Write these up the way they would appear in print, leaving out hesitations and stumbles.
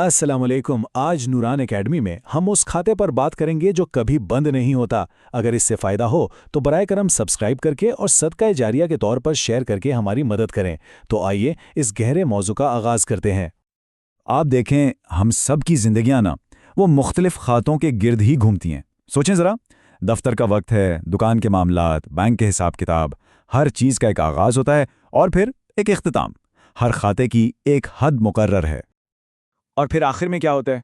السلام علیکم۔ آج نوران اکیڈمی میں ہم اس کھاتے پر بات کریں گے جو کبھی بند نہیں ہوتا۔ اگر اس سے فائدہ ہو تو برائے کرم سبسکرائب کر کے اور صدقہ جاریہ کے طور پر شیئر کر کے ہماری مدد کریں۔ تو آئیے اس گہرے موضوع کا آغاز کرتے ہیں۔ آپ دیکھیں، ہم سب کی زندگیاں وہ مختلف کھاتوں کے گرد ہی گھومتی ہیں۔ سوچیں ذرا، دفتر کا وقت ہے، دکان کے معاملات، بینک کے حساب کتاب، ہر چیز کا ایک آغاز ہوتا ہے اور پھر ایک اختتام۔ ہر کھاتے کی ایک حد مقرر ہے۔ اور پھر آخر میں کیا ہوتا ہے؟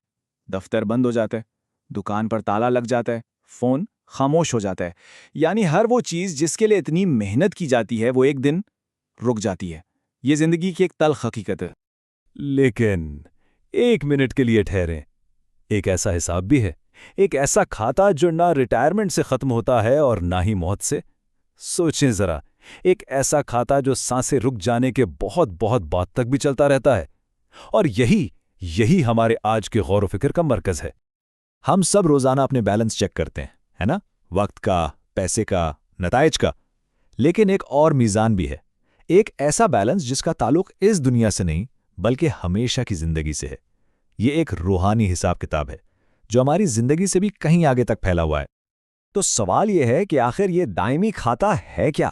دفتر بند ہو جاتا ہے، دکان پر تالا لگ جاتا ہے، فون خاموش ہو جاتا ہے۔ یعنی ہر وہ چیز جس کے لیے اتنی محنت کی جاتی ہے وہ ایک دن رک جاتی ہے۔ یہ زندگی کی ایک تلخ حقیقت ہے۔ لیکن ایک منٹ کے لیے ٹھہریں، ایک ایسا حساب بھی ہے، ایک ایسا کھاتا جو نہ ریٹائرمنٹ سے ختم ہوتا ہے اور نہ ہی موت سے۔ سوچیں ذرا، ایک ایسا کھاتا جو سانسیں رک جانے کے بہت بہت بعد تک بھی چلتا رہتا ہے۔ اور یہی ہمارے آج کے غور و فکر کا مرکز ہے۔ ہم سب روزانہ اپنے بیلنس چیک کرتے ہیں، ہے نا؟ وقت کا، پیسے کا، نتائج کا۔ لیکن ایک اور میزان بھی ہے، ایک ایسا بیلنس جس کا تعلق اس دنیا سے نہیں بلکہ ہمیشہ کی زندگی سے ہے۔ یہ ایک روحانی حساب کتاب ہے جو ہماری زندگی سے بھی کہیں آگے تک پھیلا ہوا ہے۔ تو سوال یہ ہے کہ آخر یہ دائمی کھاتا ہے کیا؟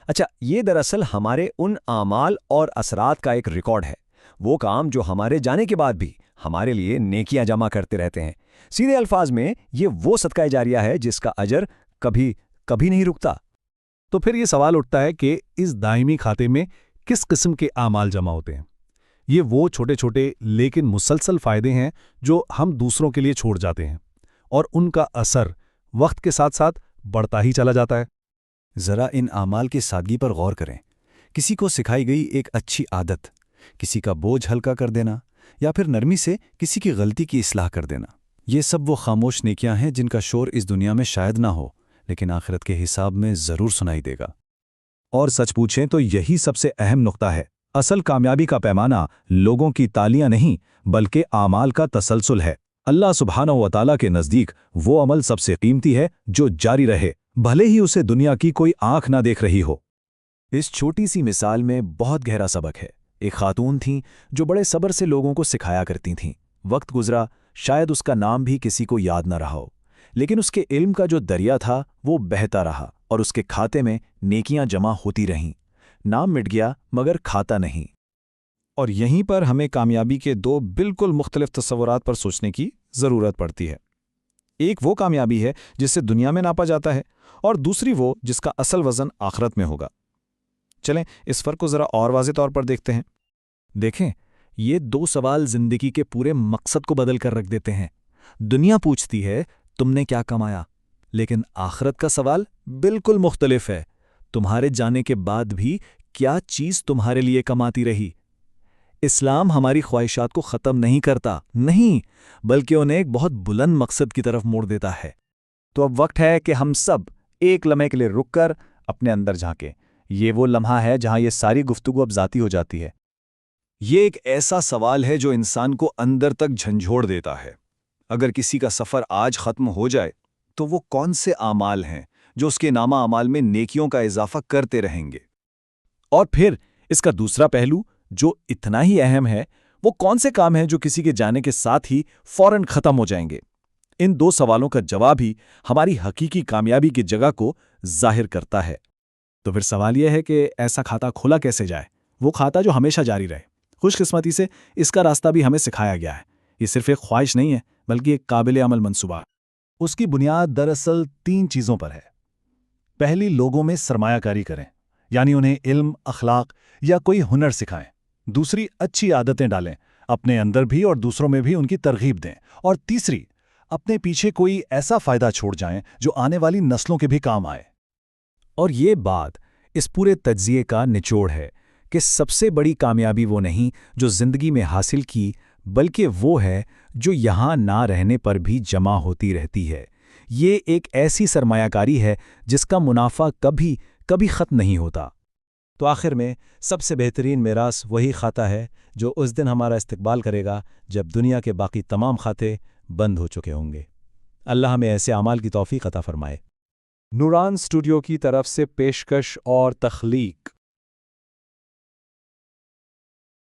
اچھا، یہ دراصل ہمارے ان اعمال اور اثرات کا ایک ریکارڈ ہے، وہ کام جو ہمارے جانے کے بعد بھی ہمارے لیے نیکیاں جمع کرتے رہتے ہیں۔ سیدھے الفاظ میں یہ وہ صدقہ جاریہ ہے جس کا اجر کبھی نہیں رکتا۔ تو پھر یہ سوال اٹھتا ہے کہ اس دائمی کھاتے میں کس قسم کے اعمال جمع ہوتے ہیں؟ یہ وہ چھوٹے چھوٹے لیکن مسلسل فائدے ہیں جو ہم دوسروں کے لیے چھوڑ جاتے ہیں، اور ان کا اثر وقت کے ساتھ ساتھ بڑھتا ہی چلا جاتا ہے۔ ذرا ان اعمال کی سادگی پر غور کریں۔ کسی کو سکھائی گئی ایک اچھی عادت، کسی کا بوجھ ہلکا کر دینا، یا پھر نرمی سے کسی کی غلطی کی اصلاح کر دینا۔ یہ سب وہ خاموش نیکیاں ہیں جن کا شور اس دنیا میں شاید نہ ہو، لیکن آخرت کے حساب میں ضرور سنائی دے گا۔ اور سچ پوچھیں تو یہی سب سے اہم نقطہ ہے۔ اصل کامیابی کا پیمانہ لوگوں کی تالیاں نہیں بلکہ اعمال کا تسلسل ہے۔ اللہ سبحانہ و تعالیٰ کے نزدیک وہ عمل سب سے قیمتی ہے جو جاری رہے، بھلے ہی اسے دنیا کی کوئی آنکھ نہ دیکھ رہی ہو۔ اس چھوٹی سی مثال میں بہت گہرا سبق ہے۔ ایک خاتون تھیں جو بڑے صبر سے لوگوں کو سکھایا کرتی تھیں۔ وقت گزرا، شاید اس کا نام بھی کسی کو یاد نہ رہا ہو، لیکن اس کے علم کا جو دریا تھا وہ بہتا رہا اور اس کے کھاتے میں نیکیاں جمع ہوتی رہیں۔ نام مٹ گیا مگر کھاتا نہیں۔ اور یہیں پر ہمیں کامیابی کے دو بالکل مختلف تصورات پر سوچنے کی ضرورت پڑتی ہے۔ ایک وہ کامیابی ہے جسے دنیا میں ناپا جاتا ہے، اور دوسری وہ جس کا اصل وزن آخرت میں ہوگا۔ چلیں اس فرق کو ذرا اور واضح طور پر دیکھتے ہیں۔ دیکھیں، یہ دو سوال زندگی کے پورے مقصد کو بدل کر رکھ دیتے ہیں۔ دنیا پوچھتی ہے تم نے کیا کمایا، لیکن آخرت کا سوال بالکل مختلف ہے۔ تمہارے جانے کے بعد بھی کیا چیز تمہارے لیے کماتی رہی؟ اسلام ہماری خواہشات کو ختم نہیں کرتا، نہیں، بلکہ انہیں ایک بہت بلند مقصد کی طرف موڑ دیتا ہے۔ تو اب وقت ہے کہ ہم سب ایک لمحے کے لیے رک کر اپنے اندر جھانکیں۔ یہ وہ لمحہ ہے جہاں یہ ساری گفتگو اب ذاتی ہو جاتی ہے۔ یہ ایک ایسا سوال ہے جو انسان کو اندر تک جھنجھوڑ دیتا ہے۔ اگر کسی کا سفر آج ختم ہو جائے تو وہ کون سے اعمال ہیں جو اس کے نامہ اعمال میں نیکیوں کا اضافہ کرتے رہیں گے؟ اور پھر اس کا دوسرا پہلو جو اتنا ہی اہم ہے، وہ کون سے کام ہیں جو کسی کے جانے کے ساتھ ہی فوراً ختم ہو جائیں گے؟ ان دو سوالوں کا جواب ہی ہماری حقیقی کامیابی کی جگہ کو ظاہر کرتا ہے۔ تو پھر سوال یہ ہے کہ ایسا کھاتا کھولا کیسے جائے؟ وہ کھاتا جو ہمیشہ جاری رہے۔ خوش قسمتی سے اس کا راستہ بھی ہمیں سکھایا گیا ہے۔ یہ صرف ایک خواہش نہیں ہے بلکہ ایک قابل عمل منصوبہ۔ اس کی بنیاد دراصل 3 چیزوں پر ہے۔ پہلی، لوگوں میں سرمایہ کاری کریں، یعنی انہیں علم، اخلاق یا کوئی ہنر سکھائیں۔ دوسری، اچھی عادتیں ڈالیں، اپنے اندر بھی اور دوسروں میں بھی ان کی ترغیب دیں۔ اور تیسری، اپنے پیچھے کوئی ایسا فائدہ چھوڑ جائیں جو آنے والی نسلوں کے بھی کام آئے۔ اور یہ بات اس پورے تجزیے کا نچوڑ ہے کہ سب سے بڑی کامیابی وہ نہیں جو زندگی میں حاصل کی، بلکہ وہ ہے جو یہاں نہ رہنے پر بھی جمع ہوتی رہتی ہے۔ یہ ایک ایسی سرمایہ کاری ہے جس کا منافع کبھی ختم نہیں ہوتا۔ تو آخر میں سب سے بہترین میراث وہی کھاتا ہے جو اس دن ہمارا استقبال کرے گا جب دنیا کے باقی تمام کھاتے بند ہو چکے ہوں گے۔ اللہ ہمیں ایسے اعمال کی توفیق عطا فرمائے۔ نوران اسٹوڈیو کی طرف سے پیشکش اور تخلیق